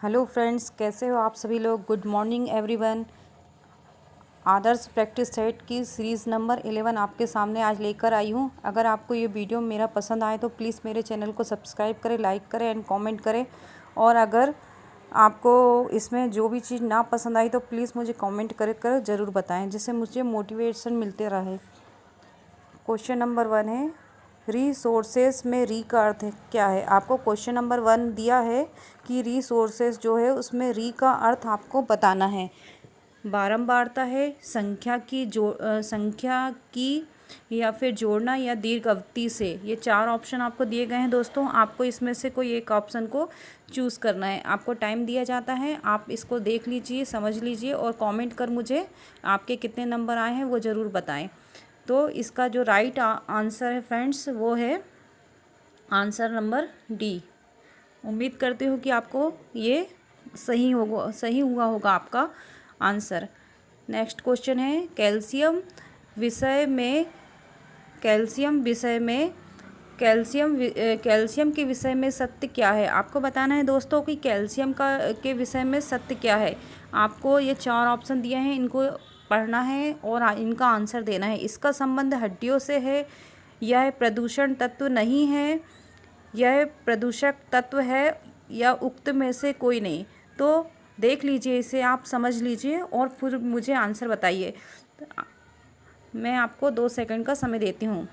Hello friends, कैसे हो आप सभी लोग। Good morning everyone. Adarsh practice set की सीरीज़ नंबर 11 आपके सामने आज लेकर आई हूँ। अगर आपको ये वीडियो मेरा पसंद आए तो प्लीज़ मेरे चैनल को सब्सक्राइब करें, लाइक करें एंड कमेंट करें। और अगर आपको इसमें जो भी चीज़ ना पसंद आई तो प्लीज़ मुझे कमेंट कर ज़रूर बताएं, जिससे मुझे मोटिवेशन मिलते रहे। क्वेश्चन नंबर 1 है, रिसोर्सेज में री का अर्थ क्या है। आपको क्वेश्चन नंबर 1 दिया है कि रिसोर्सेज जो है उसमें री का अर्थ आपको बताना है। बारंबारता है, संख्या की या फिर जोड़ना या दीर्घ अवधि से। ये 4 ऑप्शन आपको दिए गए हैं दोस्तों। आपको इसमें से कोई एक ऑप्शन को चूज़ करना है। आपको टाइम दिया जाता है, आप इसको देख लीजिए, समझ लीजिए और कमेंट कर मुझे आपके कितने नंबर आए हैं वो ज़रूर बताएं। तो इसका जो राइट आंसर है फ्रेंड्स वो है आंसर नंबर डी। उम्मीद करती हूँ कि आपको ये सही हुआ होगा आपका आंसर। नेक्स्ट क्वेश्चन है, कैल्शियम के विषय में सत्य क्या है। आपको बताना है दोस्तों कि कैल्शियम के विषय में सत्य क्या है। आपको ये 4 ऑप्शन दिए हैं, इनको पढ़ना है और इनका आंसर देना है। इसका संबंध हड्डियों से है, यह प्रदूषण तत्व नहीं है, यह प्रदूषक तत्व है, या उक्त में से कोई नहीं। तो देख लीजिए, इसे आप समझ लीजिए और फिर मुझे आंसर बताइए। मैं आपको 2 सेकंड का समय देती हूँ।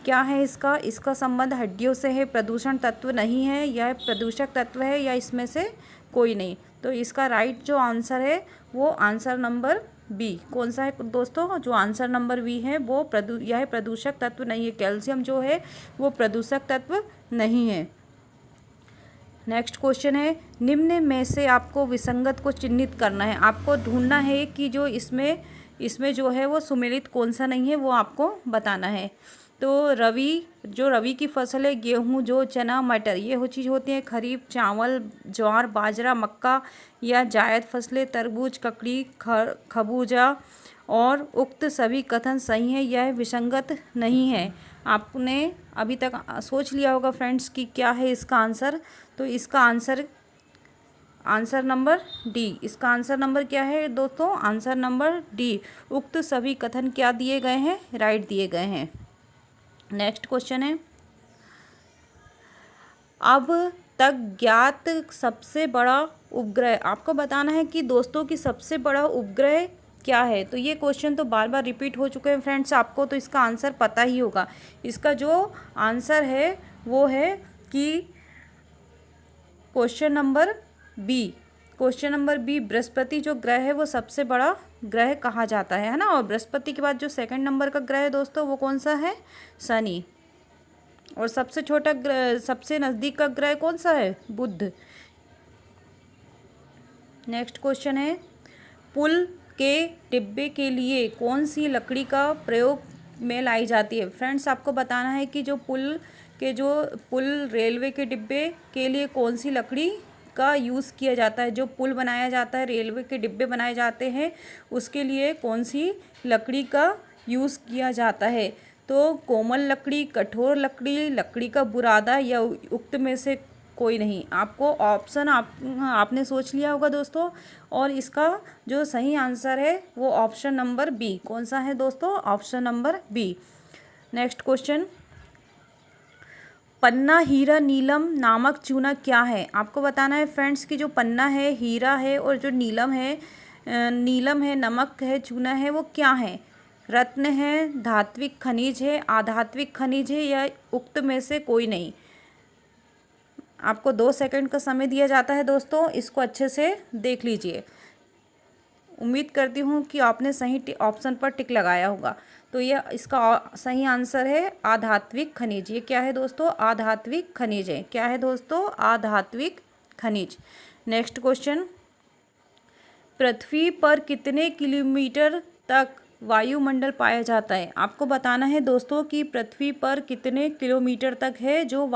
क्या है इसका संबंध हड्डियों से है, प्रदूषण तत्व नहीं है, यह प्रदूषक तत्व है, या इसमें से कोई नहीं। तो इसका राइट जो आंसर है वो आंसर नंबर बी। कौन सा है दोस्तों? जो आंसर नंबर बी है वो यह प्रदूषक तत्व नहीं है। कैल्शियम जो है वो प्रदूषक तत्व नहीं है। नेक्स्ट क्वेश्चन है, निम्न में से आपको विसंगत को चिन्हित करना है। आपको ढूंढना है कि जो इसमें जो है वो सुमेलित कौन सा नहीं है, वो आपको बताना है। तो रवि की फसल है, गेहूं, जो चना, मटर, ये हो चीज़ होती है खरीफ, चावल, ज्वार, बाजरा, मक्का या जायद फसलें, तरबूज, ककड़ी, खरबूजा, और उक्त सभी कथन सही है, यह विसंगत नहीं है। आपने अभी तक सोच लिया होगा फ्रेंड्स कि क्या है इसका आंसर। तो इसका आंसर नंबर डी। इसका आंसर नंबर क्या है दोस्तों? Answer number D. उक्त सभी कथन क्या दिए गए हैं? राइट दिए गए हैं। नेक्स्ट क्वेश्चन है, अब तक ज्ञात सबसे बड़ा उपग्रह। आपको बताना है कि दोस्तों की सबसे बड़ा उपग्रह क्या है। तो ये क्वेश्चन तो बार बार रिपीट हो चुके हैं फ्रेंड्स, आपको तो इसका आंसर पता ही होगा। इसका जो आंसर है वो है कि क्वेश्चन नंबर बी, बृहस्पति जो ग्रह है वो सबसे बड़ा ग्रह कहा जाता है ना। और बृहस्पति के बाद जो सेकंड नंबर का ग्रह है दोस्तों वो कौन सा है? शनि। और सबसे छोटा ग्रह, सबसे नज़दीक का ग्रह कौन सा है? बुध। नेक्स्ट क्वेश्चन है, पुल के डिब्बे के लिए कौन सी लकड़ी का प्रयोग में लाई जाती है। फ्रेंड्स आपको बताना है कि जो पुल रेलवे के डिब्बे के लिए कौन सी लकड़ी का यूज़ किया जाता है। जो पुल बनाया जाता है, रेलवे के डिब्बे बनाए जाते हैं, उसके लिए कौन सी लकड़ी का यूज़ किया जाता है। तो कोमल लकड़ी, कठोर लकड़ी, लकड़ी का बुरादा, या उक्त में से कोई नहीं। आपको ऑप्शन आपने सोच लिया होगा दोस्तों। और इसका जो सही आंसर है वो ऑप्शन नंबर बी। कौन सा है दोस्तों? Option number B. Next question, पन्ना, हीरा, नीलम नामक चूना क्या है। आपको बताना है फ्रेंड्स कि जो पन्ना है, हीरा है, और जो नीलम है, नमक है, चूना है, वो क्या है? रत्न है, धात्विक खनिज है, आधात्विक खनिज है, या उक्त में से कोई नहीं। आपको 2 सेकंड का समय दिया जाता है दोस्तों, इसको अच्छे से देख लीजिए। उम्मीद करती हूँ कि आपने सही ऑप्शन पर टिक लगाया होगा। तो ये इसका सही आंसर है आधात्विक खनिज। ये क्या है दोस्तों? आधात्विक खनिज है। क्या है दोस्तों? आधात्विक खनिज। नेक्स्ट क्वेश्चन, पृथ्वी पर कितने किलोमीटर तक वायुमंडल पाया जाता है। आपको बताना है दोस्तों कि पृथ्वी पर कितने किलोमीटर तक है जो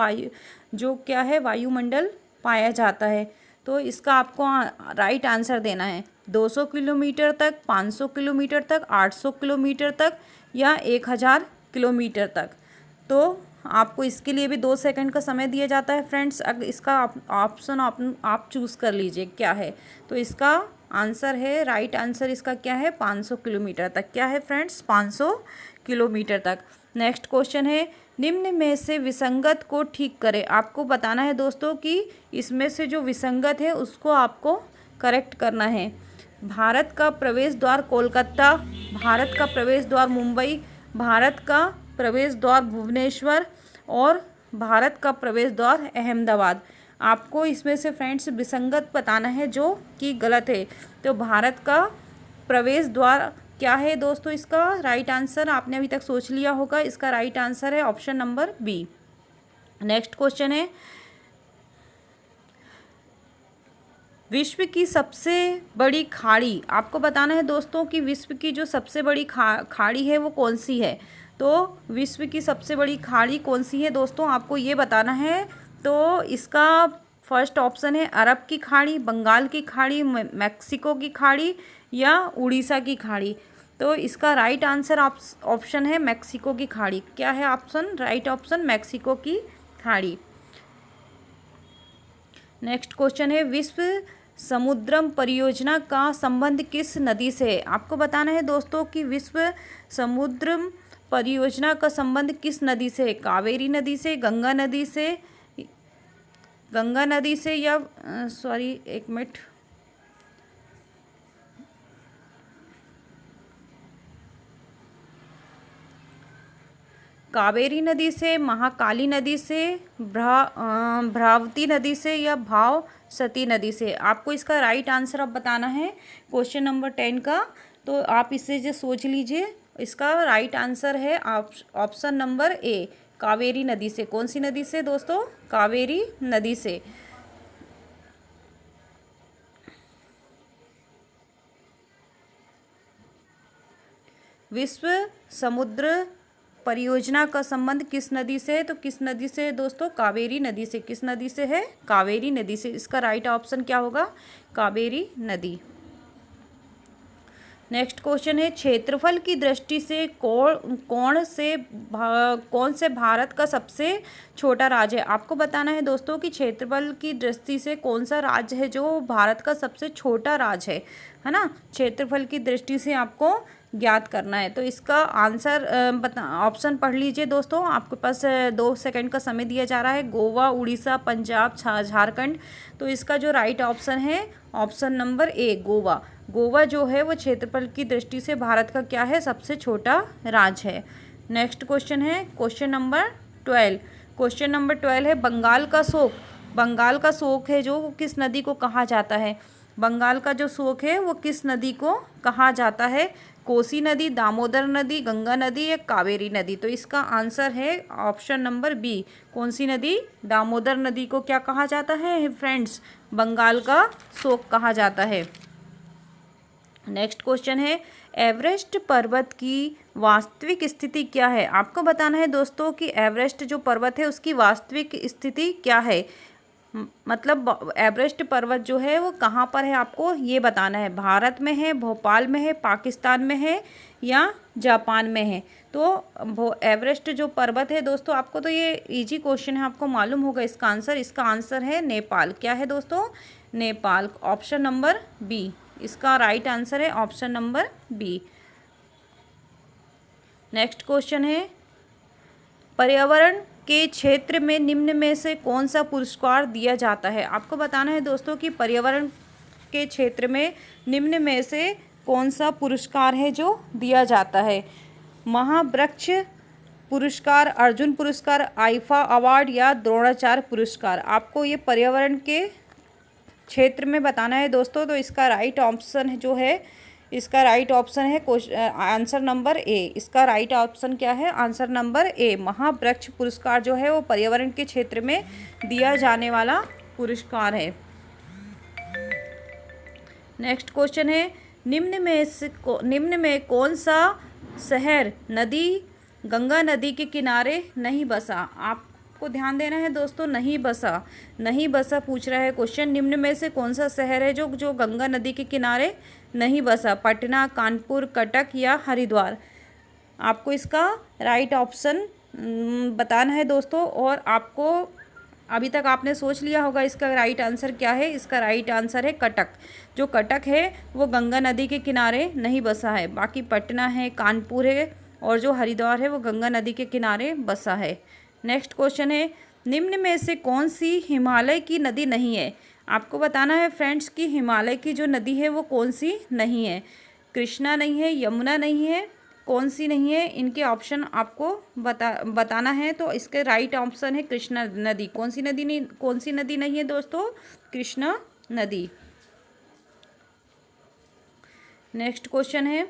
क्या है वायुमंडल पाया जाता है। तो इसका आपको राइट आंसर देना है। 200 किलोमीटर तक, 500 किलोमीटर तक, 800 किलोमीटर तक, या 1000 किलोमीटर तक। तो आपको इसके लिए भी 2 सेकंड का समय दिया जाता है फ्रेंड्स। अगर इसका ऑप्शन आप चूज़ कर लीजिए क्या है। तो इसका आंसर है, राइट आंसर इसका क्या है, 500 किलोमीटर तक। क्या है फ्रेंड्स, 500 किलोमीटर तक। नेक्स्ट क्वेश्चन है, निम्न में से विसंगत को ठीक करें। आपको बताना है दोस्तों कि इसमें से जो विसंगत है उसको आपको करेक्ट करना है। भारत का प्रवेश द्वार कोलकाता, भारत का प्रवेश द्वार मुंबई, भारत का प्रवेश द्वार भुवनेश्वर और भारत का प्रवेश द्वार अहमदाबाद। आपको इसमें से फ्रेंड्स विसंगत बताना है जो कि गलत है। तो भारत का प्रवेश द्वार क्या है दोस्तों, इसका राइट आंसर आपने अभी तक सोच लिया होगा, इसका राइट आंसर है option number B. Next question है, विश्व की सबसे बड़ी खाड़ी। आपको बताना है दोस्तों कि विश्व की जो सबसे बड़ी खाड़ी है वो कौन सी है। तो विश्व की सबसे बड़ी खाड़ी कौन सी है दोस्तों, आपको ये बताना है। तो इसका फर्स्ट ऑप्शन है अरब की खाड़ी, बंगाल की खाड़ी, मैक्सिको की खाड़ी या उड़ीसा की खाड़ी। तो इसका राइट आंसर ऑप्शन है मैक्सिको की खाड़ी। क्या है ऑप्शन, राइट ऑप्शन मैक्सिको की खाड़ी। नेक्स्ट क्वेश्चन है, विश्व समुद्रम परियोजना का संबंध किस नदी से है। आपको बताना है दोस्तों कि विश्व समुद्रम परियोजना का संबंध किस नदी से है। कावेरी नदी से, गंगा नदी से, गंगा नदी से या सॉरी एक मिनट, कावेरी नदी से, महाकाली नदी से, भ्रावती नदी से या भाव सती नदी से। आपको इसका राइट आंसर अब बताना है क्वेश्चन नंबर 10 का। तो आप इसे जो सोच लीजिए, इसका राइट आंसर है ऑप्शन नंबर ए, कावेरी नदी से। कौन सी नदी से दोस्तों, कावेरी नदी से। विश्व समुद्र परियोजना का संबंध किस नदी से है। तो किस नदी से है दोस्तों, कावेरी नदी से। किस नदी से है, कावेरी नदी से। इसका राइट ऑप्शन क्या होगा, कावेरी नदी। नेक्स्ट क्वेश्चन है, क्षेत्रफल की दृष्टि से कौन से भारत का सबसे छोटा राज्य है। आपको बताना है दोस्तों कि क्षेत्रफल की दृष्टि से कौन सा राज्य है जो भारत का सबसे छोटा राज्य है ना। क्षेत्रफल की दृष्टि से आपको ज्ञात करना है। तो इसका आंसर ऑप्शन पढ़ लीजिए दोस्तों, आपके पास 2 सेकंड का समय दिया जा रहा है। गोवा, उड़ीसा, पंजाब, झारखंड। तो इसका जो राइट ऑप्शन है option number A, Goa. Goa जो है वो क्षेत्रफल की दृष्टि से भारत का क्या है, सबसे छोटा राज्य है। नेक्स्ट क्वेश्चन है क्वेश्चन नंबर 12। क्वेश्चन नंबर 12 है, बंगाल का शोक। बंगाल का शोक है जो किस नदी को कहा जाता है। बंगाल का जो शोक है वो किस नदी को कहा जाता है। कोसी नदी, दामोदर नदी, गंगा नदी या कावेरी नदी। तो इसका आंसर है ऑप्शन नंबर बी। कौन सी नदी, दामोदर नदी को क्या कहा जाता है फ्रेंड्स, बंगाल का शोक कहा जाता है। नेक्स्ट क्वेश्चन है, एवरेस्ट पर्वत की वास्तविक स्थिति क्या है। आपको बताना है दोस्तों कि एवरेस्ट जो पर्वत है उसकी वास्तविक स्थिति क्या है। मतलब एवरेस्ट पर्वत जो है वो कहाँ पर है, आपको ये बताना है। भारत में है, भोपाल में है, पाकिस्तान में है या जापान में है। तो एवरेस्ट जो पर्वत है दोस्तों, आपको तो ये इजी क्वेश्चन है, आपको मालूम होगा इसका आंसर। इसका आंसर है नेपाल। क्या है दोस्तों, नेपाल। ऑप्शन नंबर बी, इसका राइट आंसर है option number B. Next question है, पर्यावरण के क्षेत्र में निम्न में से कौन सा पुरस्कार दिया जाता है। आपको बताना है दोस्तों कि पर्यावरण के क्षेत्र में निम्न में से कौन सा पुरस्कार है जो दिया जाता है। महावृक्ष पुरस्कार, अर्जुन पुरस्कार, आईफा अवार्ड या द्रोणाचार्य पुरस्कार। आपको ये पर्यावरण के क्षेत्र में बताना है दोस्तों। तो इसका राइट ऑप्शन जो है, इसका राइट ऑप्शन है आंसर नंबर ए। इसका राइट ऑप्शन क्या है, आंसर नंबर ए। महावृक्ष पुरस्कार जो है वो पर्यावरण के क्षेत्र में दिया जाने वाला पुरस्कार है। नेक्स्ट क्वेश्चन है, निम्न में कौन सा शहर गंगा नदी के किनारे नहीं बसा। आपको ध्यान देना है दोस्तों, नहीं बसा पूछ रहा है क्वेश्चन। निम्न में से कौन सा शहर है जो गंगा नदी के किनारे नहीं बसा। पटना, कानपुर, कटक या हरिद्वार। आपको इसका राइट ऑप्शन बताना है दोस्तों। और आपको अभी तक आपने सोच लिया होगा इसका राइट आंसर क्या है। इसका राइट आंसर है कटक। जो कटक है वो गंगा नदी के किनारे नहीं बसा है। बाकी पटना है, कानपुर है और जो हरिद्वार है वो गंगा नदी के किनारे बसा है। नेक्स्ट क्वेश्चन है, निम्न में से कौन सी हिमालय की नदी नहीं है। आपको बताना है फ्रेंड्स कि हिमालय की जो नदी है वो कौन सी नहीं है। कृष्णा नहीं है, यमुना नहीं है, कौन सी नहीं है, इनके ऑप्शन आपको बताना है। तो इसके राइट ऑप्शन है कृष्णा नदी। कौन सी नदी नहीं, कौन सी नदी नहीं है दोस्तों? कृष्णा नदी। नेक्स्ट क्वेश्चन है,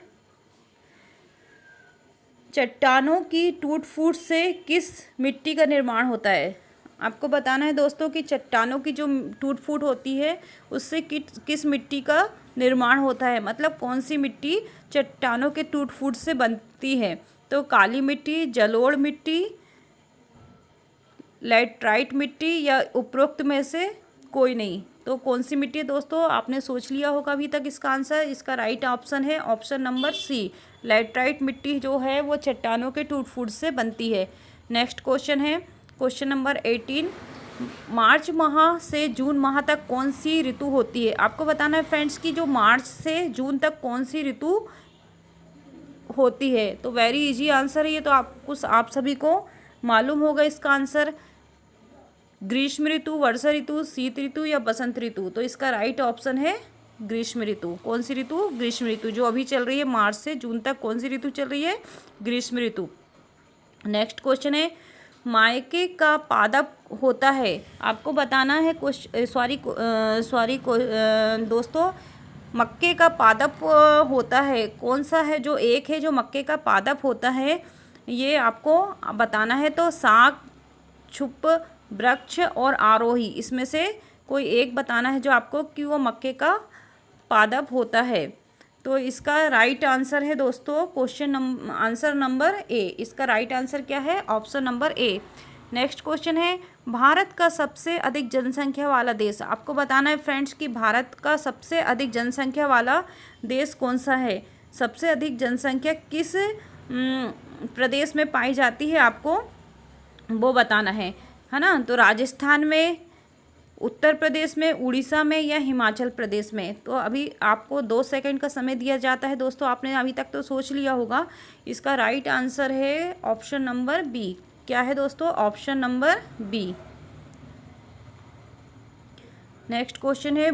चट्टानों की टूट फूट से किस मिट्टी का निर्माण होता है। आपको बताना है दोस्तों कि चट्टानों की जो टूट फूट होती है उससे किस मिट्टी का निर्माण होता है, मतलब कौन सी मिट्टी चट्टानों के टूट फूट से बनती है। तो काली मिट्टी, जलोढ़ मिट्टी, लैटराइट मिट्टी या उपरोक्त में से कोई नहीं। तो कौन सी मिट्टी है दोस्तों? आपने सोच लिया होगा अभी तक इसका आंसर। इसका राइट ऑप्शन है ऑप्शन नंबर सी। लैटराइट मिट्टी जो है वो चट्टानों के टूट फूट से बनती है। नेक्स्ट क्वेश्चन है क्वेश्चन नंबर 18, मार्च माह से जून माह तक कौन सी ऋतु होती है। आपको बताना है फ्रेंड्स कि जो मार्च से जून तक कौन सी ऋतु होती है। तो वेरी इजी आंसर है ये, तो आप सभी को मालूम होगा इसका आंसर। ग्रीष्म ऋतु, वर्षा ऋतु, शीत ऋतु या बसंत ऋतु। तो इसका राइट ऑप्शन है ग्रीष्म ऋतु। कौन सी ऋतु? ग्रीष्म ऋतु। जो अभी चल रही है मार्च से जून तक, कौन सी ऋतु चल रही है? ग्रीष्म ऋतु। नेक्स्ट क्वेश्चन है, मायके का पादप होता है। आपको बताना है दोस्तों, मक्के का पादप होता है कौन सा है। जो एक है जो मक्के का पादप होता है ये आपको बताना है। तो साग, छुप, वृक्ष और आरोही, इसमें से कोई एक बताना है जो आपको कि वो मक्के का पादप होता है। तो इसका राइट आंसर है दोस्तों आंसर नंबर ए। इसका राइट आंसर क्या है? Option number A. Next question है, भारत का सबसे अधिक जनसंख्या वाला देश। आपको बताना है फ्रेंड्स कि भारत का सबसे अधिक जनसंख्या वाला देश कौन सा है। सबसे अधिक जनसंख्या किस प्रदेश में पाई जाती है, आपको वो बताना है ना। तो राजस्थान में, उत्तर प्रदेश में, उड़ीसा में या हिमाचल प्रदेश में। तो अभी आपको 2 सेकंड का समय दिया जाता है दोस्तों। आपने अभी तक तो सोच लिया होगा। इसका राइट आंसर है ऑप्शन नंबर बी। क्या है दोस्तों? Option number B. Next question है,